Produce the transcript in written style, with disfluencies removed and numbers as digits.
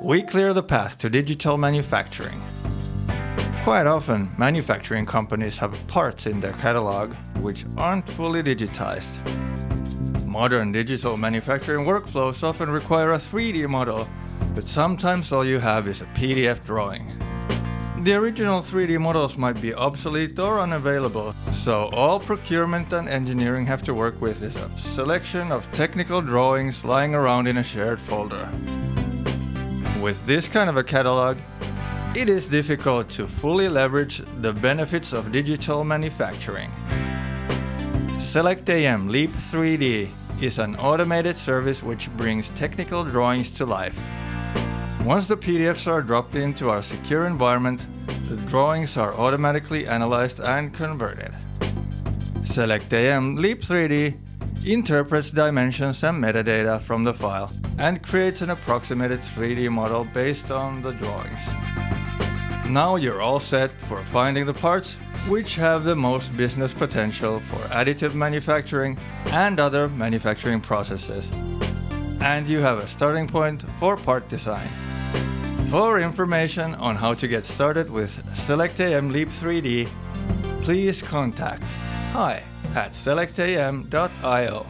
We clear the path to digital manufacturing. Quite often, manufacturing companies have parts in their catalog which aren't fully digitized. Modern digital manufacturing workflows often require a 3D model, but sometimes all you have is a PDF drawing. The original 3D models might be obsolete or unavailable, so all procurement and engineering have to work with is a selection of technical drawings lying around in a shared folder. With this kind of a catalog, it is difficult to fully leverage the benefits of digital manufacturing. SelectAM Leap3D is an automated service which brings technical drawings to life. Once the PDFs are dropped into our secure environment, the drawings are automatically analyzed and converted. SelectAM Leap3D interprets dimensions and metadata from the file and creates an approximated 3D model based on the drawings. Now you're all set for finding the parts which have the most business potential for additive manufacturing and other manufacturing processes. And you have a starting point for part design. For information on how to get started with SelectAM Leap3D, please contact hi@selectam.io.